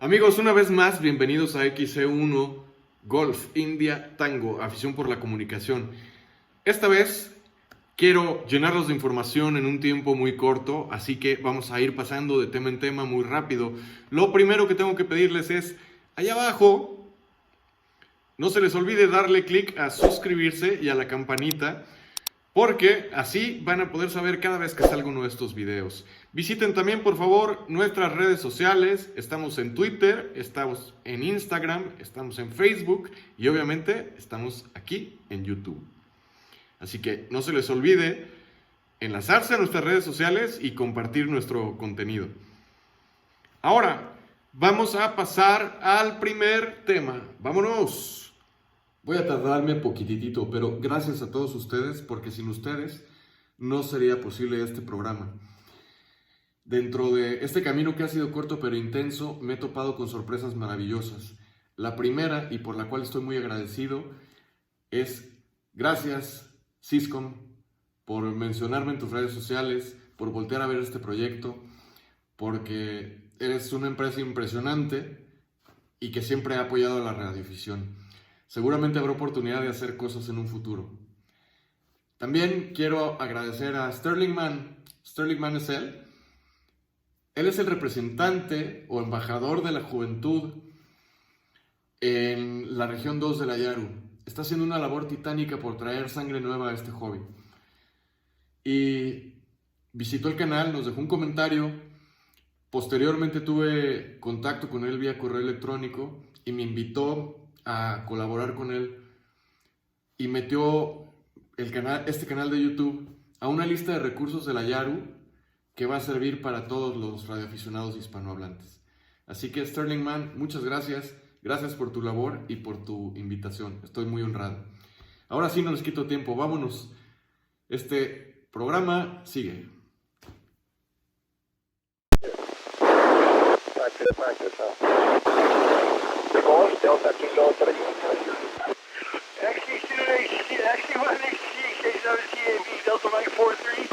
Amigos, una vez más, bienvenidos a XC1 Golf India Tango, afición por la comunicación. Esta vez quiero llenarlos de información en un tiempo muy corto, así que vamos a ir pasando de tema en tema muy rápido. Lo primero que tengo que pedirles es, allá abajo, no se les olvide darle clic a suscribirse y a la campanita, porque así van a poder saber cada vez que salga uno de estos videos. Visiten también, por favor, nuestras redes sociales. Estamos en Twitter, estamos en Instagram, estamos en Facebook y obviamente estamos aquí en YouTube. Así que no se les olvide enlazarse a nuestras redes sociales y compartir nuestro contenido. Ahora, vamos a pasar al primer tema. ¡Vámonos! Voy a tardarme poquitito, pero gracias a todos ustedes, porque sin ustedes no sería posible este programa. Dentro de este camino que ha sido corto pero intenso, me he topado con sorpresas maravillosas. La primera, y por la cual estoy muy agradecido, es gracias, Syscom, por mencionarme en tus redes sociales, por voltear a ver este proyecto, porque eres una empresa impresionante y que siempre ha apoyado a la radiodifusión. Seguramente habrá oportunidad de hacer cosas en un futuro. También quiero agradecer a Sterling Mann. Sterling Mann es él. Él es el representante o embajador de la juventud en la región 2 de la Yaru. Está haciendo una labor titánica por traer sangre nueva a este hobby. Y visitó el canal, nos dejó un comentario. Posteriormente tuve contacto con él vía correo electrónico y me invitó a colaborar con él y metió este canal de YouTube a una lista de recursos de la Yaru que va a servir para todos los radioaficionados hispanohablantes. Así que Sterling Mann, muchas gracias. Gracias por tu labor y por tu invitación. Estoy muy honrado. Ahora sí, no les quito tiempo. Vámonos. Este programa sigue. Delta Kilo 3. Actually, one K7 Delta 943.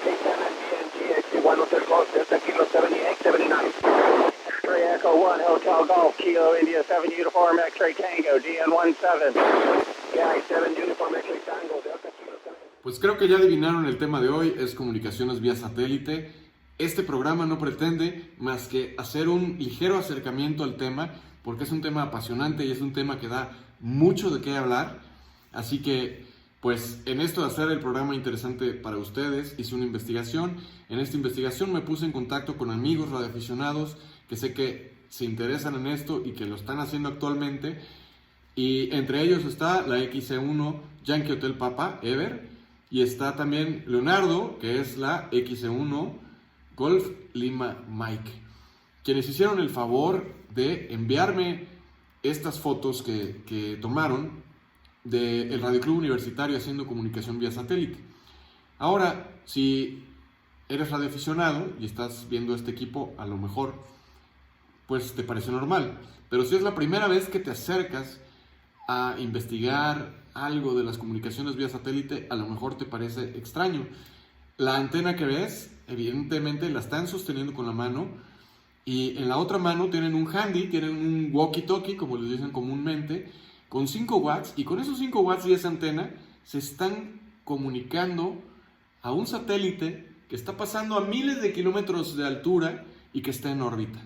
K7 1 Hotel Golf, Delta Kilo 78, 79. X-Ray Echo 1 Hotel Golf, Kilo India 7 Uniform X-Ray Tango, DN17. Yeah, 7 Uniform X-Ray Tango, Delta Kilo 7. Pues creo que ya adivinaron el tema de hoy, es comunicaciones vía satélite. Este programa no pretende más que hacer un ligero acercamiento al tema, porque es un tema apasionante y es un tema que da mucho de qué hablar. Así que, pues, en esto de hacer el programa interesante para ustedes, hice una investigación. En esta investigación me puse en contacto con amigos radioaficionados que sé que se interesan en esto y que lo están haciendo actualmente. Y entre ellos está la XC1 Yankee Hotel Papa, Ever, y está también Leonardo, que es la XC1 Golf Lima Mike, quienes hicieron el favor de enviarme estas fotos que tomaron del Radio Club Universitario haciendo comunicación vía satélite. Ahora, si eres radioaficionado y estás viendo este equipo, a lo mejor pues te parece normal, pero si es la primera vez que te acercas a investigar algo de las comunicaciones vía satélite, a lo mejor te parece extraño. La antena que ves, evidentemente la están sosteniendo con la mano y en la otra mano tienen un handy, tienen un walkie-talkie, como les dicen comúnmente, con 5 watts, y con esos 5 watts y esa antena se están comunicando a un satélite que está pasando a miles de kilómetros de altura y que está en órbita.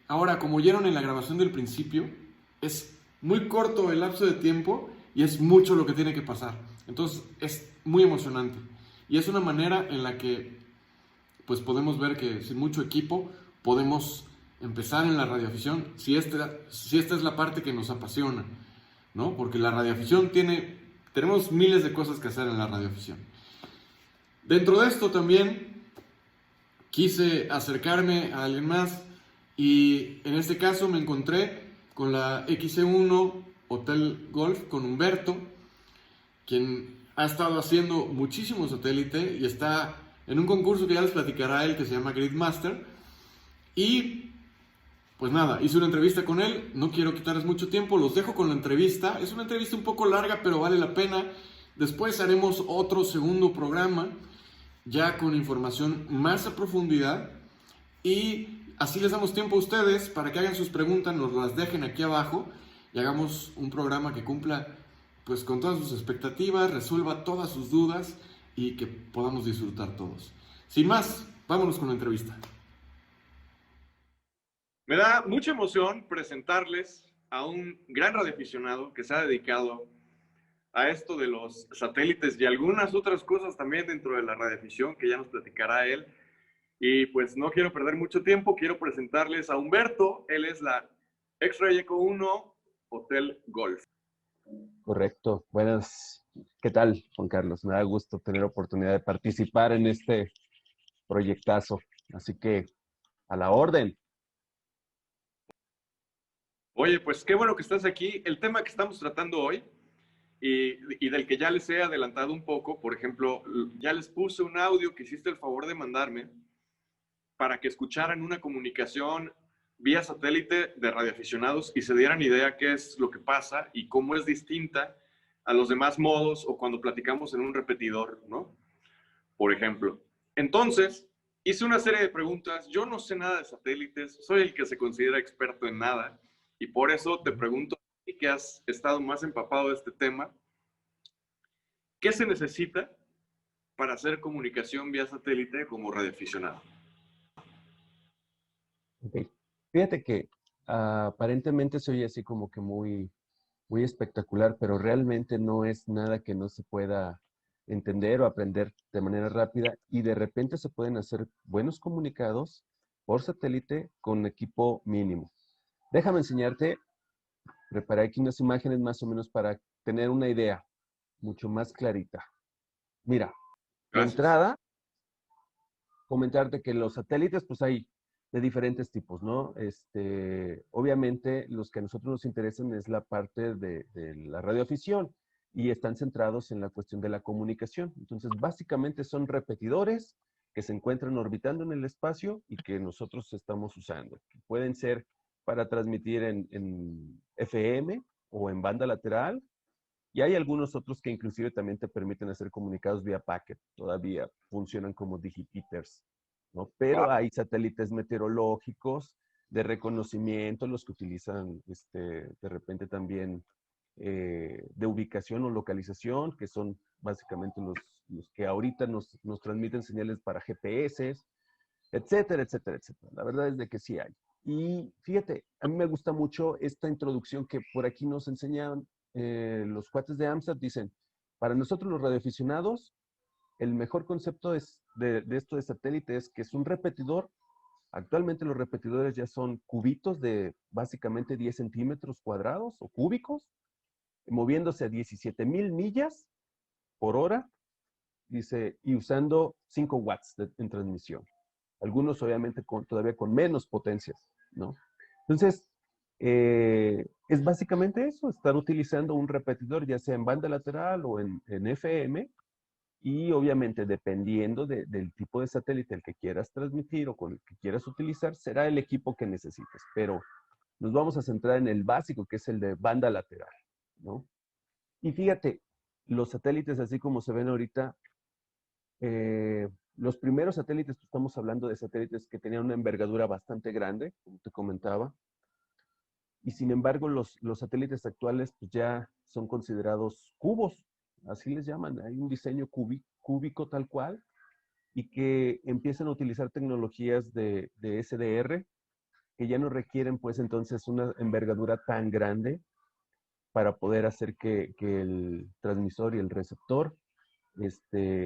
Ahora, como oyeron en la grabación del principio, es muy corto el lapso de tiempo y es mucho lo que tiene que pasar. Entonces es muy emocionante. Y es una manera en la que pues podemos ver que sin mucho equipo podemos empezar en la radioafición, si esta es la parte que nos apasiona, ¿no? Porque la radioafición tenemos miles de cosas que hacer en la radioafición. Dentro de esto también quise acercarme a alguien más y en este caso me encontré con la XC1 Hotel Golf, con Humberto, quien ha estado haciendo muchísimo satélite y está en un concurso que ya les platicará él, que se llama Gridmaster. Y pues nada, hice una entrevista con él, no quiero quitarles mucho tiempo, los dejo con la entrevista. Es una entrevista un poco larga, pero vale la pena. Después haremos otro segundo programa, ya con información más a profundidad. Y así les damos tiempo a ustedes para que hagan sus preguntas, nos las dejen aquí abajo y hagamos un programa que cumpla pues con todas sus expectativas, resuelva todas sus dudas y que podamos disfrutar todos. Sin más, vámonos con la entrevista. Me da mucha emoción presentarles a un gran radioaficionado que se ha dedicado a esto de los satélites y algunas otras cosas también dentro de la radioafición que ya nos platicará él. Y pues no quiero perder mucho tiempo, quiero presentarles a Humberto. Él es la X-Ray Eco 1 Hotel Golf. Correcto. Buenas. ¿Qué tal, Juan Carlos? Me da gusto tener oportunidad de participar en este proyectazo. Así que, a la orden. Oye, pues qué bueno que estás aquí. El tema que estamos tratando hoy y del que ya les he adelantado un poco, por ejemplo, ya les puse un audio que hiciste el favor de mandarme para que escucharan una comunicación vía satélite de radioaficionados y se dieran idea qué es lo que pasa y cómo es distinta a los demás modos o cuando platicamos en un repetidor, ¿no? Por ejemplo. Entonces, hice una serie de preguntas. Yo no sé nada de satélites, soy el que se considera experto en nada y por eso te pregunto, que has estado más empapado de este tema, ¿qué se necesita para hacer comunicación vía satélite como radioaficionado? Okay. Fíjate que aparentemente se oye así como que muy espectacular, pero realmente no es nada que no se pueda entender o aprender de manera rápida y de repente se pueden hacer buenos comunicados por satélite con equipo mínimo. Déjame enseñarte, preparé aquí unas imágenes más o menos para tener una idea mucho más clarita. Mira, de Gracias. entrada, comentarte que los satélites, pues hay de diferentes tipos, ¿no? Obviamente, los que a nosotros nos interesan es la parte de la radioafición y están centrados en la cuestión de la comunicación. Entonces, básicamente son repetidores que se encuentran orbitando en el espacio y que nosotros estamos usando. Pueden ser para transmitir en FM o en banda lateral, y hay algunos otros que inclusive también te permiten hacer comunicados vía packet. Todavía funcionan como digipiters, ¿no? Pero hay satélites meteorológicos de reconocimiento, los que utilizan de repente también de ubicación o localización, que son básicamente los que ahorita nos transmiten señales para GPS, etcétera, etcétera, etcétera. La verdad es de que sí hay. Y fíjate, a mí me gusta mucho esta introducción que por aquí nos enseñan los cuates de AMSAT. Dicen, para nosotros los radioaficionados, el mejor concepto de esto de satélite es que es un repetidor. Actualmente los repetidores ya son cubitos de básicamente 10 centímetros cuadrados o cúbicos, moviéndose a 17,000 millas por hora, dice, y usando 5 watts en transmisión. Algunos obviamente todavía con menos potencias, ¿no? Entonces, es básicamente eso, estar utilizando un repetidor, ya sea en banda lateral o en FM, y obviamente dependiendo del tipo de satélite el que quieras transmitir o con el que quieras utilizar, será el equipo que necesites. Pero nos vamos a centrar en el básico, que es el de banda lateral, ¿no? Y fíjate, los satélites así como se ven ahorita, los primeros satélites, pues estamos hablando de satélites que tenían una envergadura bastante grande, como te comentaba, y sin embargo los satélites actuales pues ya son considerados cubos, así les llaman. Hay un diseño cúbico tal cual, y que empiezan a utilizar tecnologías de SDR, que ya no requieren pues entonces una envergadura tan grande para poder hacer que el transmisor y el receptor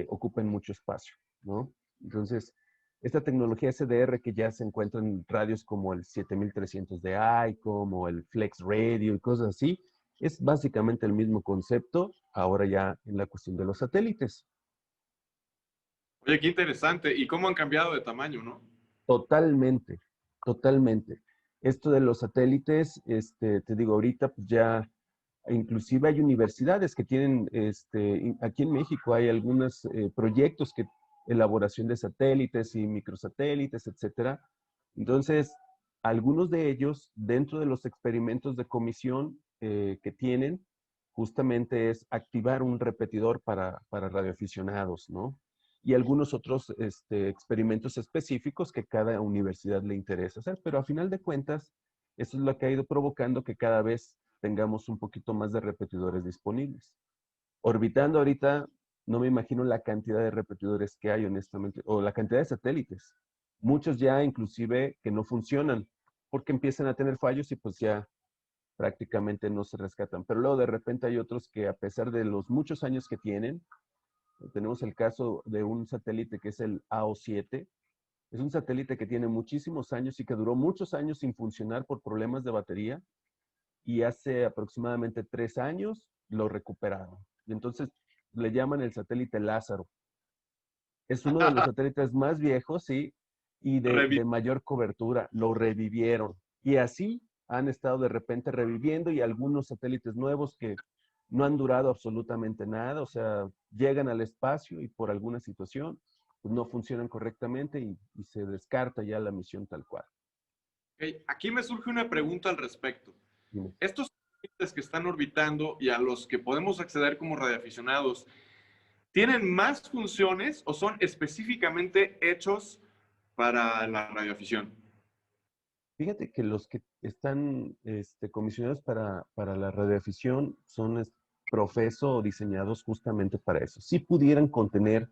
ocupen mucho espacio, ¿no? Entonces, esta tecnología SDR que ya se encuentra en radios como el 7300 de ICOM o el Flex Radio y cosas así, es básicamente el mismo concepto, ahora ya en la cuestión de los satélites. Oye, qué interesante. ¿Y cómo han cambiado de tamaño, no? Totalmente, totalmente. Esto de los satélites, te digo, ahorita pues ya, inclusive hay universidades que tienen, aquí en México hay algunos proyectos que elaboración de satélites y microsatélites, etcétera. Entonces, algunos de ellos, dentro de los experimentos de comisión que tienen, justamente es activar un repetidor para radioaficionados, ¿no? y algunos otros experimentos específicos que cada universidad le interesa hacer. Pero a final de cuentas, eso es lo que ha ido provocando que cada vez tengamos un poquito más de repetidores disponibles. Orbitando ahorita, no me imagino la cantidad de repetidores que hay, honestamente, o la cantidad de satélites. Muchos ya inclusive que no funcionan porque empiezan a tener fallos y pues ya prácticamente no se rescatan. Pero luego de repente hay otros que a pesar de los muchos años que tienen, tenemos el caso de un satélite que es el AO7. Es un satélite que tiene muchísimos años y que duró muchos años sin funcionar por problemas de batería. Y hace aproximadamente 3 años lo recuperaron. Y entonces le llaman el satélite Lázaro. Es uno de los satélites más viejos, sí, y de mayor cobertura. Lo revivieron. Y así han estado de repente reviviendo y algunos satélites nuevos que no han durado absolutamente nada. O sea, llegan al espacio y por alguna situación pues no funcionan correctamente y se descarta ya la misión tal cual. Okay. Aquí me surge una pregunta al respecto. Dime. Estos satélites que están orbitando y a los que podemos acceder como radioaficionados, ¿tienen más funciones o son específicamente hechos para la radioafición? Fíjate que los que están comisionados para la radioafición son profeso o diseñados justamente para eso. Si pudieran contener,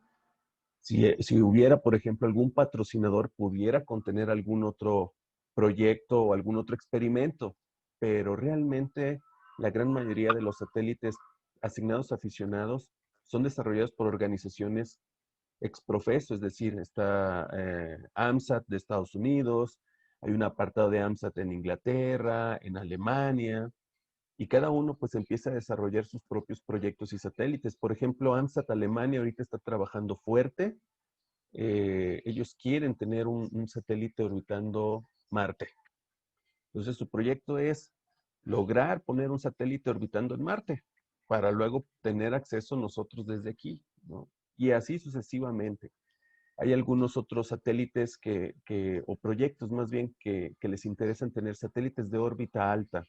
si hubiera, por ejemplo, algún patrocinador, pudiera contener algún otro proyecto o algún otro experimento, pero realmente la gran mayoría de los satélites asignados a aficionados son desarrollados por organizaciones exprofeso, es decir, está AMSAT de Estados Unidos, hay un apartado de AMSAT en Inglaterra, en Alemania, y cada uno pues empieza a desarrollar sus propios proyectos y satélites. Por ejemplo, AMSAT Alemania ahorita está trabajando fuerte. Ellos quieren tener un satélite orbitando Marte. Entonces su proyecto es lograr poner un satélite orbitando en Marte para luego tener acceso nosotros desde aquí, ¿no? Y así sucesivamente. Hay algunos otros satélites o proyectos más bien que les interesan tener satélites de órbita alta.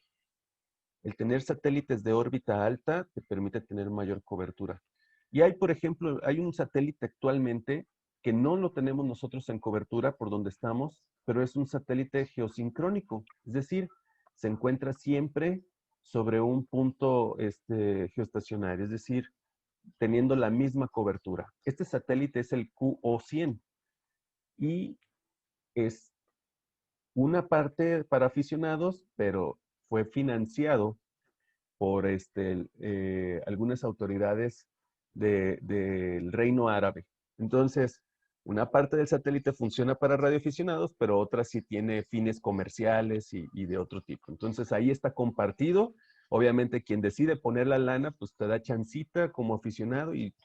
El tener satélites de órbita alta te permite tener mayor cobertura. Y hay, por ejemplo, hay un satélite actualmente que no lo tenemos nosotros en cobertura por donde estamos, pero es un satélite geosincrónico. Es decir, se encuentra siempre sobre un punto geoestacionario, es decir, teniendo la misma cobertura. Este satélite es el QO100 y es una parte para aficionados, pero fue financiado por algunas autoridades del Reino Árabe. Entonces, una parte del satélite funciona para radioaficionados, pero otra sí tiene fines comerciales y de otro tipo. Entonces, ahí está compartido. Obviamente, quien decide poner la lana, pues te da chancita como aficionado y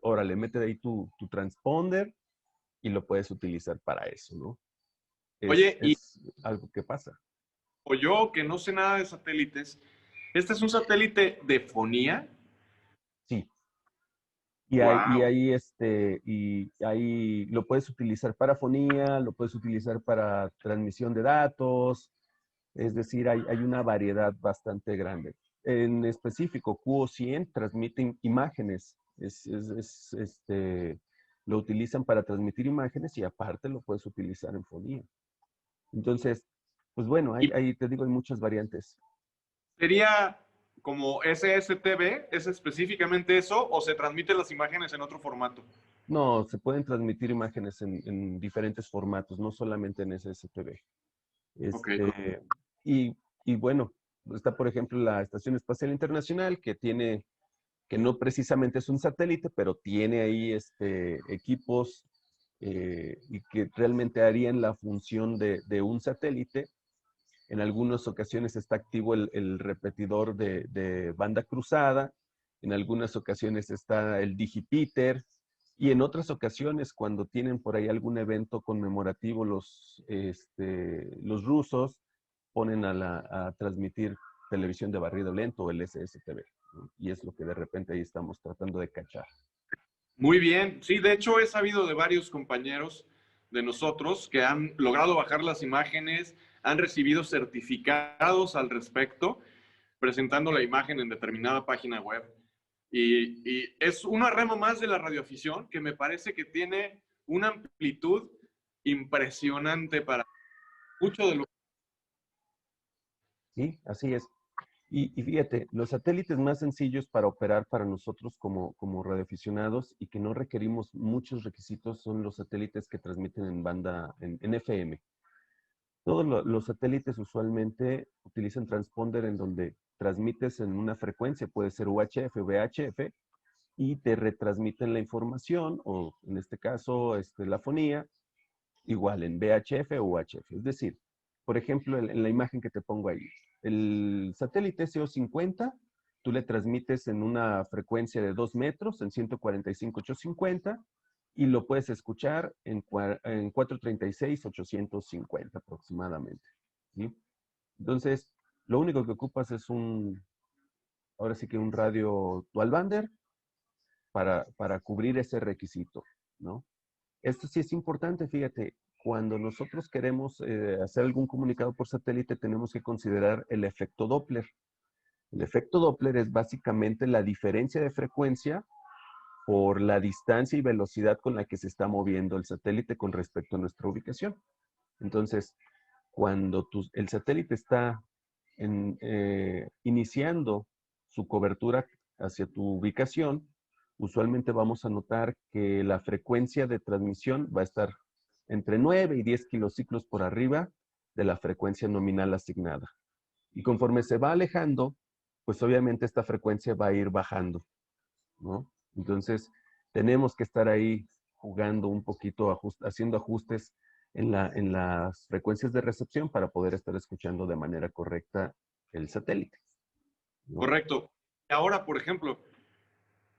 órale, mete de ahí tu transponder y lo puedes utilizar para eso, ¿no? Oye, y Es algo que pasa. o yo que no sé nada de satélites, ¿este es un satélite de fonía? Sí. Y Wow. ahí lo puedes utilizar para fonía, lo puedes utilizar para transmisión de datos, es decir, hay una variedad bastante grande. En específico, QO100 transmiten imágenes, lo utilizan para transmitir imágenes y aparte lo puedes utilizar en fonía. Entonces, pues bueno, ¿Y ahí te digo, hay muchas variantes. sería como SSTV? ¿Es específicamente eso o se transmiten las imágenes en otro formato? No, se pueden transmitir imágenes en diferentes formatos, no solamente en SSTV. Ok. Y, y bueno, está por ejemplo la Estación Espacial Internacional que no precisamente es un satélite, pero tiene ahí equipos y que realmente harían la función de un satélite. En algunas ocasiones está activo el repetidor de banda cruzada, en algunas ocasiones está el Digipeater, y en otras ocasiones, cuando tienen por ahí algún evento conmemorativo, los rusos ponen a transmitir televisión de barrido lento o el SSTV, ¿no? Y es lo que de repente ahí estamos tratando de cachar. Muy bien. Sí, de hecho he sabido de varios compañeros de nosotros que han logrado bajar las imágenes, han recibido certificados al respecto, presentando la imagen en determinada página web. Y es una rama más de la radioafición que me parece que tiene una amplitud impresionante para mucho de lo Sí, así es. Y fíjate, los satélites más sencillos para operar para nosotros como radioaficionados y que no requerimos muchos requisitos son los satélites que transmiten en banda, en FM. Todos los satélites usualmente utilizan transponder en donde transmites en una frecuencia, puede ser UHF o VHF, y te retransmiten la información, o en este caso, la fonía, igual en VHF o UHF. Es decir, por ejemplo, en la imagen que te pongo ahí, el satélite SO50, tú le transmites en una frecuencia de 2 metros, en 145.850, y lo puedes escuchar en 436.850 aproximadamente. ¿Sí? Entonces, lo único que ocupas es ahora sí que un radio dual bander para cubrir ese requisito, ¿no? Esto sí es importante, fíjate, cuando nosotros queremos hacer algún comunicado por satélite, tenemos que considerar el efecto Doppler. El efecto Doppler es básicamente la diferencia de frecuencia por la distancia y velocidad con la que se está moviendo el satélite con respecto a nuestra ubicación. Entonces, cuando el satélite está iniciando su cobertura hacia tu ubicación, usualmente vamos a notar que la frecuencia de transmisión va a estar entre 9 y 10 kilociclos por arriba de la frecuencia nominal asignada. Y conforme se va alejando, pues obviamente esta frecuencia va a ir bajando, ¿no? Entonces, tenemos que estar ahí jugando un poquito, haciendo ajustes en las frecuencias de recepción para poder estar escuchando de manera correcta el satélite, ¿no? correcto. Ahora, por ejemplo,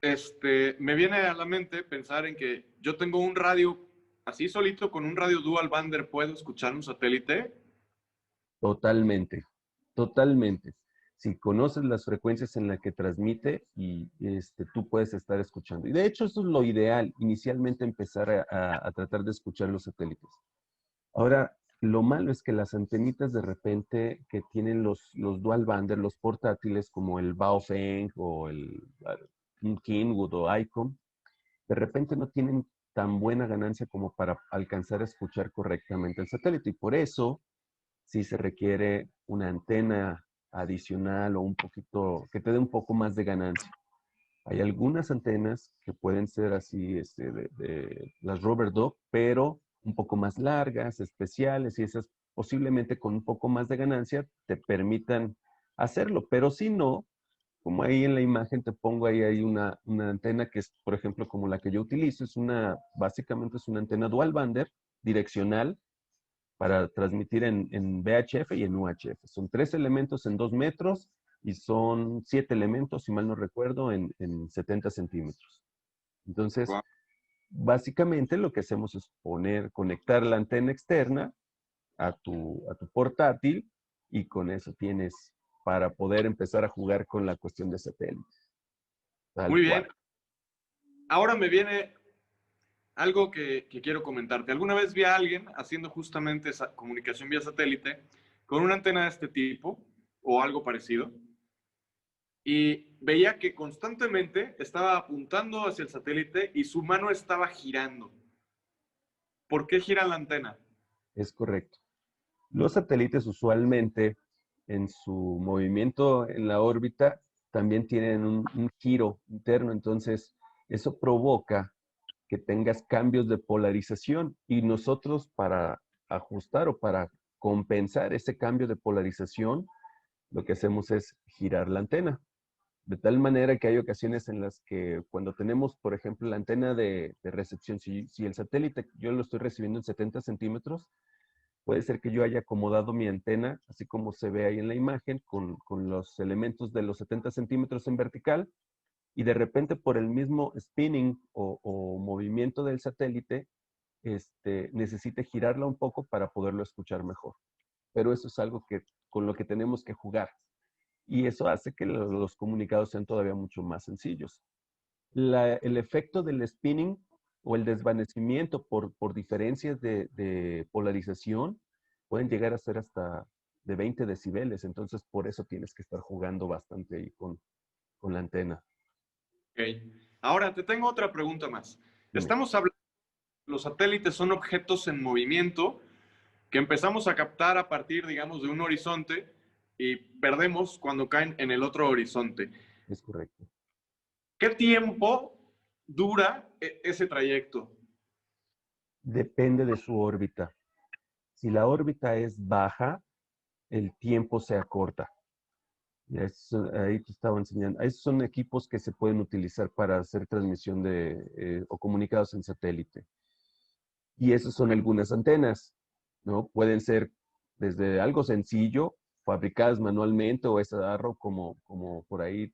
me viene a la mente pensar en que yo tengo un radio así solito, con un radio dual bander, ¿puedo escuchar un satélite? Totalmente, totalmente. Si conoces las frecuencias en las que transmite y tú puedes estar escuchando. Y de hecho eso es lo ideal, inicialmente empezar a tratar de escuchar los satélites. Ahora, lo malo es que las antenitas de repente que tienen los dual bander, los portátiles como el Baofeng o un Kingwood o Icom, de repente no tienen tan buena ganancia como para alcanzar a escuchar correctamente el satélite. Y por eso sí se requiere una antena adicional o un poquito, que te dé un poco más de ganancia. Hay algunas antenas que pueden ser así, de las Rubber Duck, pero un poco más largas, especiales, y esas posiblemente con un poco más de ganancia te permitan hacerlo. Pero si no, como ahí en la imagen te pongo ahí, hay una antena que es, por ejemplo, como la que yo utilizo, básicamente es una antena dual bander, direccional, para transmitir en VHF y en UHF. Son 3 elementos en 2 metros y son 7 elementos, si mal no recuerdo, en 70 centímetros. Entonces, Wow. básicamente lo que hacemos es conectar la antena externa a tu portátil y con eso tienes para poder empezar a jugar con la cuestión de satélite. Tal Muy bien. cual. Ahora me viene algo que quiero comentarte. Alguna vez vi a alguien haciendo justamente esa comunicación vía satélite con una antena de este tipo o algo parecido y veía que constantemente estaba apuntando hacia el satélite y su mano estaba girando. ¿Por qué gira la antena? Es correcto. Los satélites usualmente en su movimiento en la órbita también tienen un giro interno, entonces eso provoca que tengas cambios de polarización y nosotros para ajustar o para compensar ese cambio de polarización, lo que hacemos es girar la antena. De tal manera que hay ocasiones en las que cuando tenemos, por ejemplo, la antena de recepción, si el satélite yo lo estoy recibiendo en 70 centímetros, puede ser que yo haya acomodado mi antena, así como se ve ahí en la imagen, con los elementos de los 70 centímetros en vertical, y de repente por el mismo spinning o movimiento del satélite, necesite girarla un poco para poderlo escuchar mejor. Pero eso es algo con lo que tenemos que jugar. Y eso hace que los comunicados sean todavía mucho más sencillos. El efecto del spinning o el desvanecimiento por diferencias de polarización pueden llegar a ser hasta de 20 decibeles. Entonces, por eso tienes que estar jugando bastante ahí con la antena. Ok. Ahora te tengo otra pregunta más. Dime. Estamos hablando, los satélites son objetos en movimiento que empezamos a captar a partir, digamos, de un horizonte y perdemos cuando caen en el otro horizonte. Es correcto. ¿Qué tiempo dura ese trayecto? Depende de su órbita. Si la órbita es baja, el tiempo se acorta. Ahí te estaba enseñando. Esos son equipos que se pueden utilizar para hacer transmisión o comunicados en satélite. Y esas son algunas antenas, ¿no? Pueden ser desde algo sencillo, fabricadas manualmente o ese arro como por ahí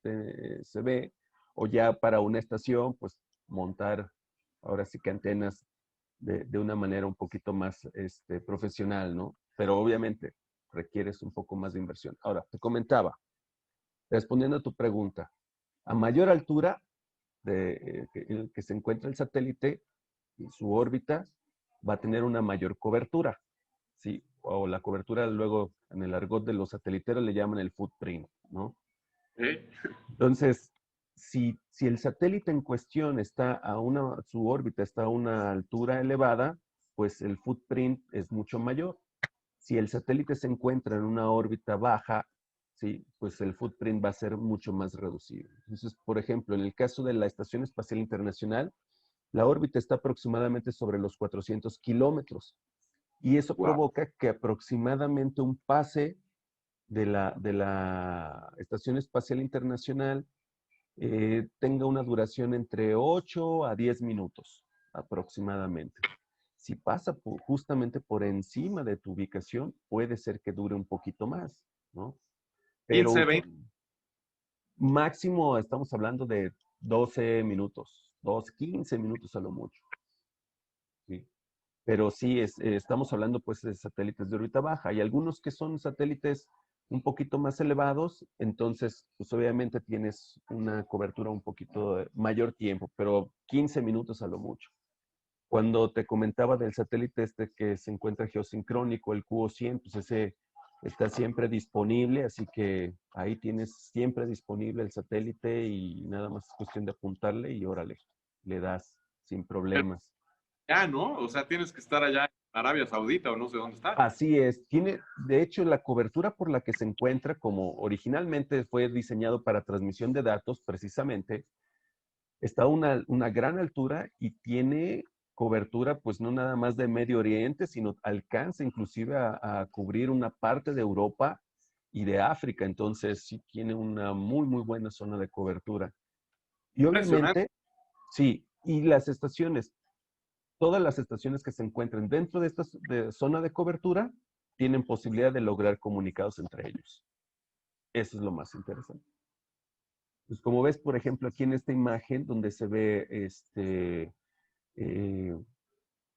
se ve, o ya para una estación, pues montar ahora sí que antenas de una manera un poquito más profesional, ¿no? Pero obviamente requieres un poco más de inversión. Ahora, te comentaba, respondiendo a tu pregunta, a mayor altura que se encuentra el satélite y su órbita, va a tener una mayor cobertura, ¿sí? O la cobertura luego en el argot de los sateliteros le llaman el footprint, ¿no? ¿Eh? Entonces, si el satélite en cuestión su órbita está a una altura elevada, pues el footprint es mucho mayor. Si el satélite se encuentra en una órbita baja, ¿sí? Pues el footprint va a ser mucho más reducido. Entonces, por ejemplo, en el caso de la Estación Espacial Internacional, la órbita está aproximadamente sobre los 400 kilómetros. Y eso Wow. provoca que aproximadamente un pase de la Estación Espacial Internacional tenga una duración entre 8 a 10 minutos aproximadamente. Si pasa justamente por encima de tu ubicación, puede ser que dure un poquito más, ¿no? Pero 15, 20. máximo estamos hablando de 12 minutos, 15 minutos a lo mucho. ¿Sí? Pero sí, estamos hablando pues de satélites de órbita baja. Hay algunos que son satélites un poquito más elevados, entonces pues obviamente tienes una cobertura un poquito de mayor tiempo, pero 15 minutos a lo mucho. Cuando te comentaba del satélite que se encuentra geosincrónico, el QO100, pues ese está siempre disponible, así que ahí tienes siempre disponible el satélite y nada más es cuestión de apuntarle y órale, le das sin problemas. Ya, ¿no? O sea, tienes que estar allá en Arabia Saudita o no sé dónde está. Así es, de hecho, la cobertura por la que se encuentra, como originalmente fue diseñado para transmisión de datos, precisamente, está a una gran altura y tiene cobertura, pues no nada más de Medio Oriente, sino alcanza inclusive a cubrir una parte de Europa y de África. Entonces, sí tiene una muy, muy buena zona de cobertura. Y Impresionante. obviamente, sí, y las estaciones, todas las estaciones que se encuentren dentro de esta zona de cobertura tienen posibilidad de lograr comunicados entre ellos. Eso es lo más interesante. Pues como ves, por ejemplo, aquí en esta imagen donde se ve eh,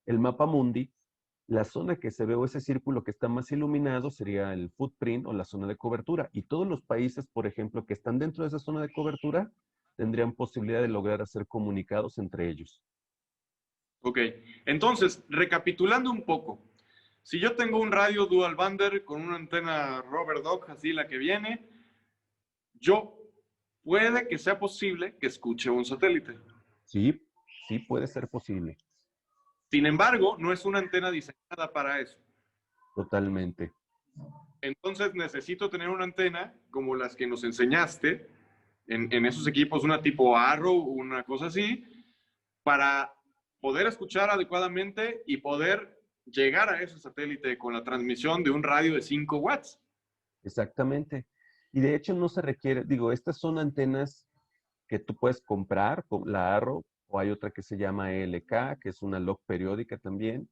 el mapa mundi, la zona que se ve o ese círculo que está más iluminado sería el footprint o la zona de cobertura. Y todos los países, por ejemplo, que están dentro de esa zona de cobertura, tendrían posibilidad de lograr hacer comunicados entre ellos. Ok, entonces, recapitulando un poco, si yo tengo un radio dual bander con una antena Robert Dog, así la que viene, yo puede que sea posible que escuche un satélite. Sí, sí puede ser posible, Sin embargo, no es una antena diseñada para eso. totalmente. Entonces necesito tener una antena como las que nos enseñaste en esos equipos, una tipo Arrow, una cosa así, para poder escuchar adecuadamente y poder llegar a ese satélite con la transmisión de un radio de 5 watts. Exactamente. Y de hecho no se requiere, digo, estas son antenas que tú puedes comprar, la Arrow, o hay otra que se llama ELK, que es una log periódica también,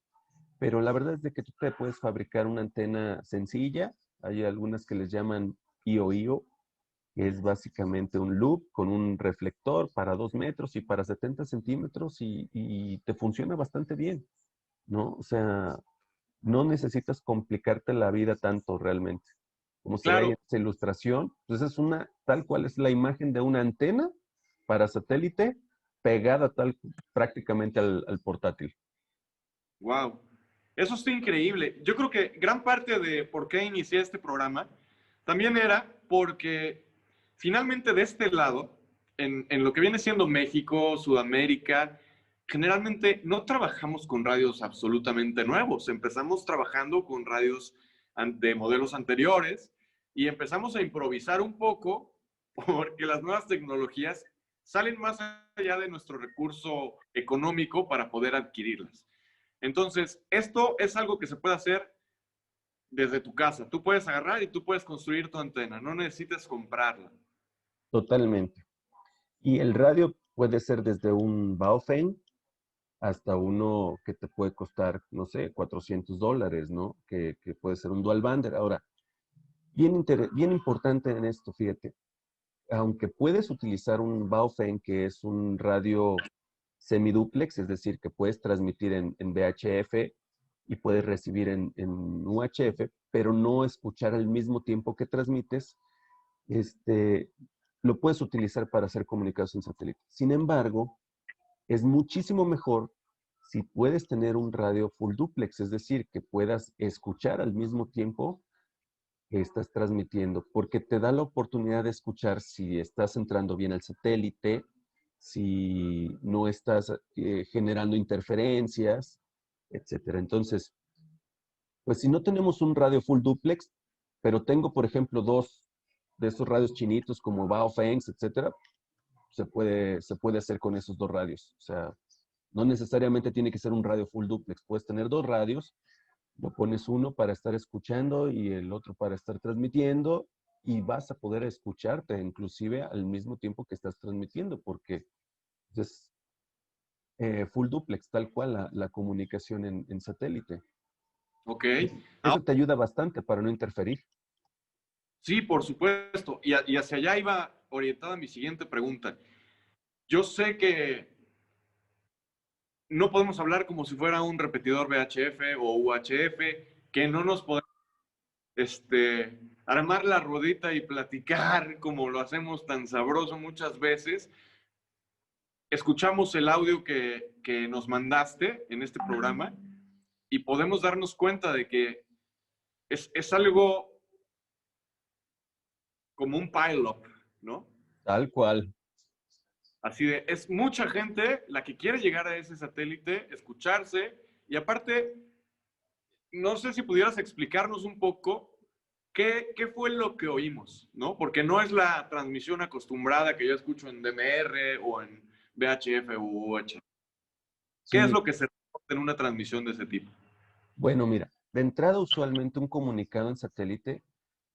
pero la verdad es de que tú te puedes fabricar una antena sencilla, hay algunas que les llaman IO-IO, que es básicamente un loop con un reflector para 2 metros y para 70 centímetros y te funciona bastante bien, ¿no? O sea, no necesitas complicarte la vida tanto realmente. Como se ve ahí en Claro, esa ilustración, pues es tal cual es la imagen de una antena para satélite pegada prácticamente al portátil. wow. Eso está increíble. Yo creo que gran parte de por qué inicié este programa también era porque finalmente de este lado en lo que viene siendo México, Sudamérica, generalmente no trabajamos con radios absolutamente nuevos. Empezamos trabajando con radios de modelos anteriores y empezamos a improvisar un poco porque las nuevas tecnologías salen más allá de nuestro recurso económico para poder adquirirlas. Entonces, esto es algo que se puede hacer desde tu casa. Tú puedes agarrar y tú puedes construir tu antena, no necesitas comprarla. Totalmente. Y el radio puede ser desde un Baofeng hasta uno que te puede costar, no sé, $400, ¿no? Que puede ser un dual bander. Ahora, bien importante en esto, fíjate, aunque puedes utilizar un Baofeng, que es un radio semiduplex, es decir, que puedes transmitir en VHF y puedes recibir en UHF, pero no escuchar al mismo tiempo que transmites, este, lo puedes utilizar para hacer comunicación satélite. Sin embargo, es muchísimo mejor si puedes tener un radio full duplex, es decir, que puedas escuchar al mismo tiempo que estás transmitiendo, porque te da la oportunidad de escuchar si estás entrando bien al satélite, si no estás generando interferencias, etcétera. Entonces, pues si no tenemos un radio full duplex, pero tengo, por ejemplo, dos de esos radios chinitos como Baofengs, etcétera, se puede hacer con esos dos radios. O sea, no necesariamente tiene que ser un radio full duplex. Puedes tener dos radios, lo pones uno para estar escuchando y el otro para estar transmitiendo y vas a poder escucharte inclusive al mismo tiempo que estás transmitiendo porque es full duplex, tal cual la comunicación en satélite. Ok. Eso te ayuda bastante para no interferir. Sí, por supuesto. Y hacia allá iba orientada mi siguiente pregunta. Yo sé que no podemos hablar como si fuera un repetidor VHF o UHF, que no nos podemos armar la ruedita y platicar como lo hacemos tan sabroso muchas veces. Escuchamos el audio que nos mandaste en este programa y podemos darnos cuenta de que es algo como un pile-up, ¿no? Tal cual. Así de, es mucha gente la que quiere llegar a ese satélite, escucharse, y aparte, no sé si pudieras explicarnos un poco qué fue lo que oímos, ¿no? Porque no es la transmisión acostumbrada que yo escucho en DMR o en VHF u UH. ¿Qué es Sí, lo que se reporta en una transmisión de ese tipo? bueno, mira, de entrada usualmente un comunicado en satélite,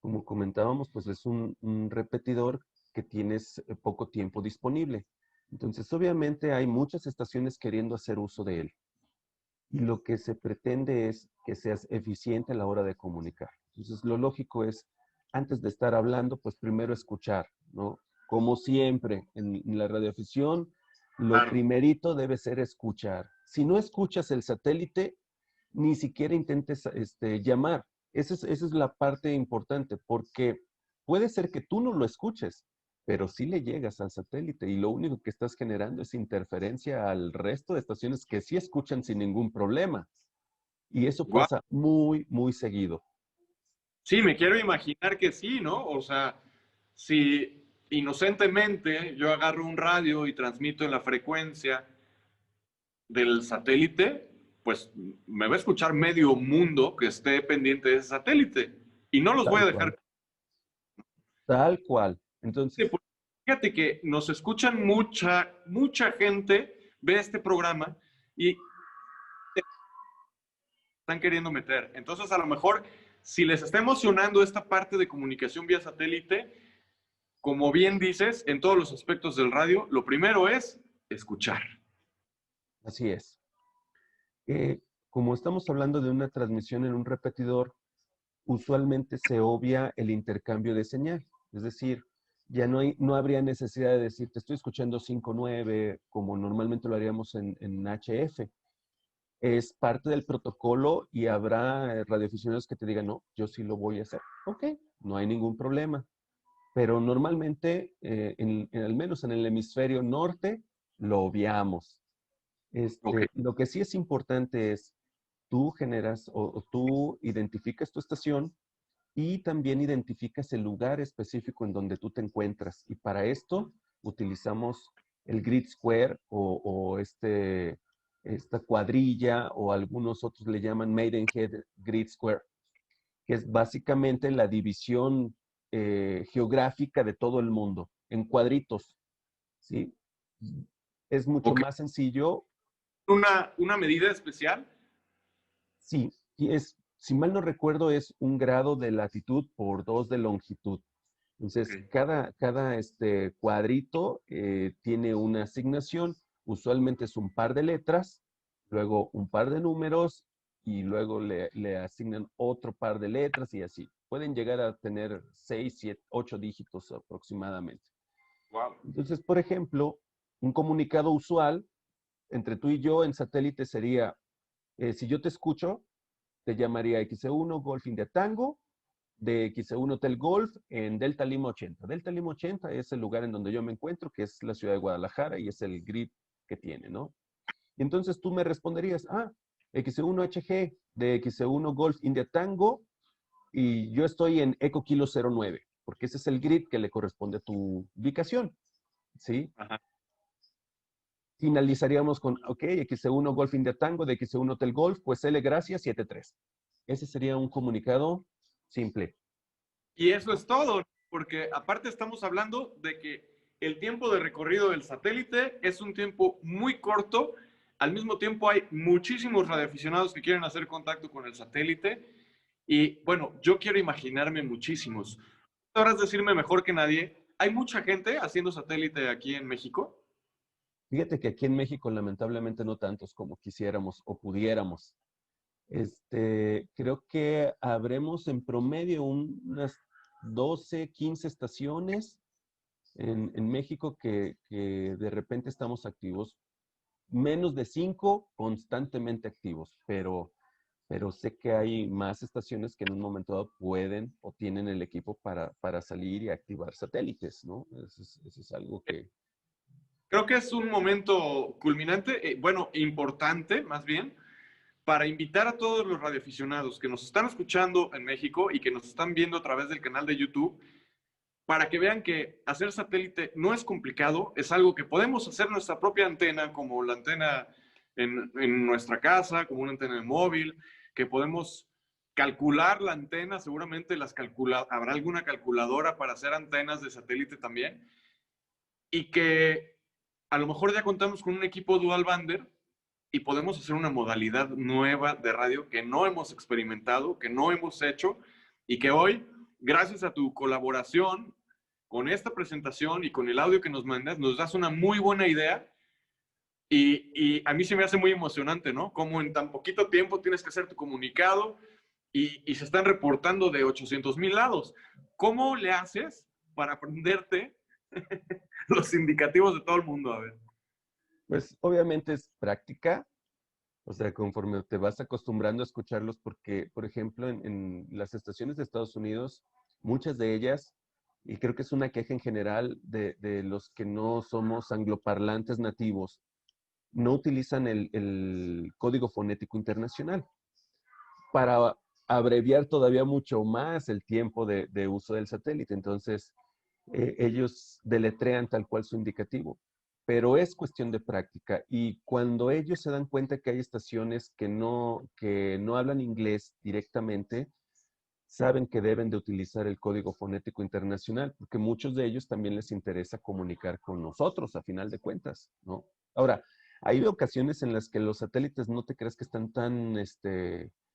como comentábamos, pues es un repetidor que tienes poco tiempo disponible. Entonces, obviamente hay muchas estaciones queriendo hacer uso de él. Y lo que se pretende es que seas eficiente a la hora de comunicar. Entonces, lo lógico es, antes de estar hablando, pues primero escuchar, ¿no? Como siempre, en la radioafición, lo Claro. primerito debe ser escuchar. Si no escuchas el satélite, ni siquiera intentes llamar. Esa es la parte importante, porque puede ser que tú no lo escuches, pero sí le llegas al satélite y lo único que estás generando es interferencia al resto de estaciones que sí escuchan sin ningún problema. Y eso Wow. pasa muy, muy seguido. Sí, me quiero imaginar que sí, ¿no? O sea, si inocentemente yo agarro un radio y transmito en la frecuencia del satélite, pues me va a escuchar medio mundo que esté pendiente de ese satélite. Y no los voy a Tal dejar. cual. Tal cual. Entonces, Fíjate que nos escuchan mucha gente, ve este programa y están queriendo meter. Entonces, a lo mejor, si les está emocionando esta parte de comunicación vía satélite, como bien dices, en todos los aspectos del radio, lo primero es escuchar. así es. Como estamos hablando de una transmisión en un repetidor, usualmente se obvia el intercambio de señal. Es decir, ya no habría necesidad de decir, te estoy escuchando 5.9, como normalmente lo haríamos en HF. Es parte del protocolo y habrá radioaficionados que te digan, no, yo sí lo voy a hacer. Ok, no hay ningún problema. Pero normalmente, al menos en el hemisferio norte, lo obviamos. Ok. Lo que sí es importante es, tú generas o tú identificas tu estación y también identificas el lugar específico en donde tú te encuentras. Y para esto utilizamos el grid square o esta cuadrilla, o algunos otros le llaman Maidenhead Grid Square, que es básicamente la división geográfica de todo el mundo en cuadritos, ¿sí? Es mucho Ok. más sencillo. Una medida especial. Sí, y si mal no recuerdo, es 1 grado de latitud por 2 de longitud. Ok. Entonces, cada cuadrito tiene una asignación. Usualmente es un par de letras, luego un par de números, y luego le asignan otro par de letras y así. Pueden llegar a tener 6, 7, 8 dígitos aproximadamente. Wow. Entonces, por ejemplo, un comunicado usual entre tú y yo en satélite sería, si yo te escucho, te llamaría XE1 Golf India Tango, de XE1 Hotel Golf en Delta Lima 80. Delta Lima 80 es el lugar en donde yo me encuentro, que es la ciudad de Guadalajara, y es el grid que tiene, ¿no? Y entonces tú me responderías, XE1 HG de XE1 Golf India Tango, y yo estoy en Eco Kilo 09, porque ese es el grid que le corresponde a tu ubicación, ¿sí? Ajá. Finalizaríamos con, ok, XE1 Golf India Tango de XE1 Hotel Golf, pues L gracias 73. Ese sería un comunicado simple. Y eso es todo, porque aparte estamos hablando de que el tiempo de recorrido del satélite es un tiempo muy corto. Al mismo tiempo hay muchísimos radioaficionados que quieren hacer contacto con el satélite. Y bueno, yo quiero imaginarme muchísimos. Sabrás decirme mejor que nadie, ¿hay mucha gente haciendo satélite aquí en México? Fíjate que aquí en México lamentablemente no tantos como quisiéramos o pudiéramos. Creo que habremos en promedio unas 12, 15 estaciones en México que de repente estamos activos. Menos de 5 constantemente activos, pero sé que hay más estaciones que en un momento dado pueden o tienen el equipo para salir y activar satélites, ¿no? Eso es algo que... Creo que es un momento culminante, bueno, importante más bien, para invitar a todos los radioaficionados que nos están escuchando en México y que nos están viendo a través del canal de YouTube, para que vean que hacer satélite no es complicado, es algo que podemos hacer nuestra propia antena, como la antena en nuestra casa, como una antena de móvil, que podemos calcular la antena, seguramente habrá alguna calculadora para hacer antenas de satélite también, y que a lo mejor ya contamos con un equipo dual bander y podemos hacer una modalidad nueva de radio que no hemos experimentado, que no hemos hecho, y que hoy, gracias a tu colaboración con esta presentación y con el audio que nos mandas, nos das una muy buena idea. Y a mí se me hace muy emocionante, ¿no? Como en tan poquito tiempo tienes que hacer tu comunicado y se están reportando de 800,000 lados. ¿Cómo le haces para aprenderte los indicativos de todo el mundo? A ver. Pues obviamente es práctica, o sea, conforme te vas acostumbrando a escucharlos, porque, por ejemplo, en las estaciones de Estados Unidos, muchas de ellas, y creo que es una queja en general de los que no somos angloparlantes nativos, no utilizan el código fonético internacional para abreviar todavía mucho más el tiempo de uso del satélite. Entonces, ellos deletrean tal cual su indicativo. Pero es cuestión de práctica. Y cuando ellos se dan cuenta que hay estaciones que no hablan inglés directamente, saben que deben de utilizar el código fonético internacional, porque muchos de ellos también les interesa comunicar con nosotros, a final de cuentas, ¿no? Ahora, hay ocasiones en las que los satélites no te crees que están tan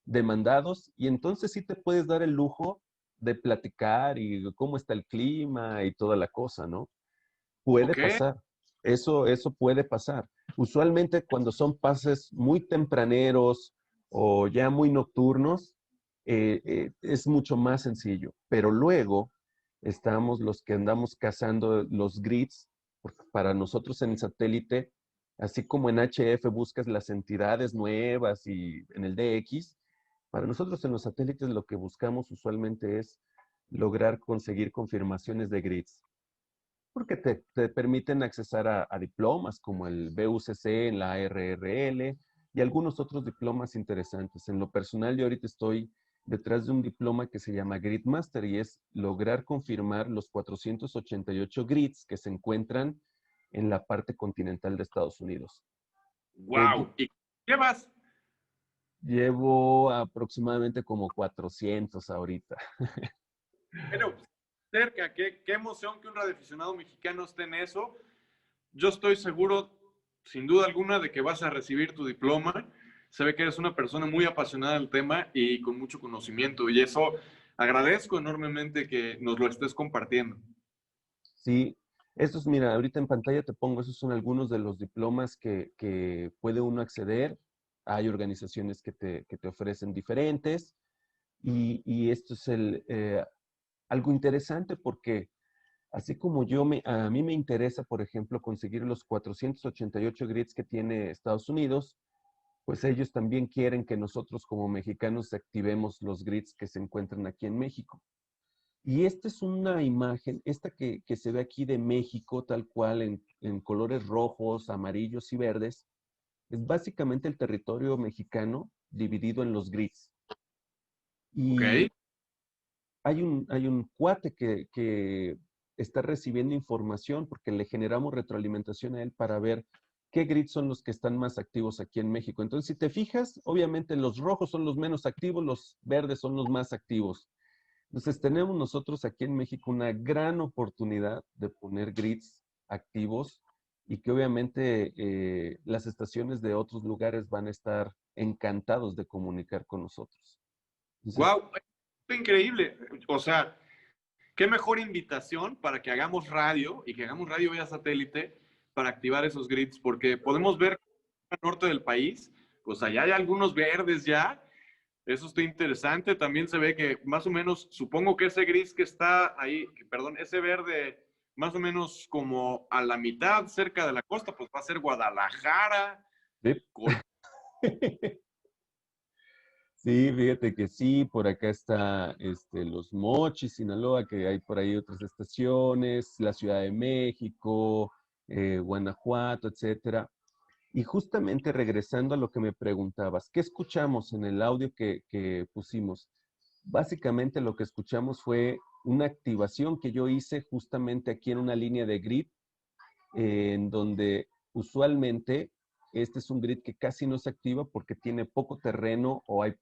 demandados, y entonces sí te puedes dar el lujo de platicar y cómo está el clima y toda la cosa, ¿no? Puede Ok. pasar, eso puede pasar. Usualmente cuando son pases muy tempraneros o ya muy nocturnos, es mucho más sencillo. Pero luego estamos los que andamos cazando los grids, porque para nosotros en el satélite, así como en HF buscas las entidades nuevas y en el DX, para nosotros en los satélites lo que buscamos usualmente es lograr conseguir confirmaciones de grids, porque te permiten accesar a diplomas como el BUCC en la RRL y algunos otros diplomas interesantes. En lo personal, yo ahorita estoy detrás de un diploma que se llama Gridmaster y es lograr confirmar los 488 grids que se encuentran en la parte continental de Estados Unidos. ¡Wow! ¿Y qué vas? Llevo aproximadamente como 400 ahorita. Pero cerca, qué emoción que un radioaficionado mexicano esté en eso. Yo estoy seguro, sin duda alguna, de que vas a recibir tu diploma. Se ve que eres una persona muy apasionada del tema y con mucho conocimiento. Y eso agradezco enormemente que nos lo estés compartiendo. Sí, estos, mira, ahorita en pantalla te pongo, esos son algunos de los diplomas que puede uno acceder. Hay organizaciones que te ofrecen diferentes y esto es algo interesante porque así como a mí me interesa, por ejemplo, conseguir los 488 grids que tiene Estados Unidos, pues ellos también quieren que nosotros como mexicanos activemos los grids que se encuentran aquí en México. Y esta es una imagen, esta que se ve aquí de México, tal cual en colores rojos, amarillos y verdes, es básicamente el territorio mexicano dividido en los grids. ¿Ok? Y hay un cuate que está recibiendo información porque le generamos retroalimentación a él para ver qué grids son los que están más activos aquí en México. Entonces, si te fijas, obviamente los rojos son los menos activos, los verdes son los más activos. Entonces, tenemos nosotros aquí en México una gran oportunidad de poner grids activos y que obviamente las estaciones de otros lugares van a estar encantados de comunicar con nosotros. Entonces, ¡Wow! Increíble. O sea, qué mejor invitación para que hagamos radio y que hagamos radio vía satélite para activar esos grids, porque podemos ver al norte del país, pues allá hay algunos verdes ya. Eso está interesante. También se ve que más o menos, supongo que ese gris que está ahí, perdón, ese verde más o menos como a la mitad cerca de la costa, pues va a ser Guadalajara. ¿sí? Sí, fíjate que sí, por acá está Los Mochis, Sinaloa, que hay por ahí otras estaciones, la Ciudad de México, Guanajuato, etcétera. Y justamente regresando a lo que me preguntabas, ¿qué escuchamos en el audio que pusimos? Básicamente lo que escuchamos fue una activación que yo hice justamente aquí en una línea de grid, en donde usualmente este es un grid que casi no se activa porque tiene poco terreno o hay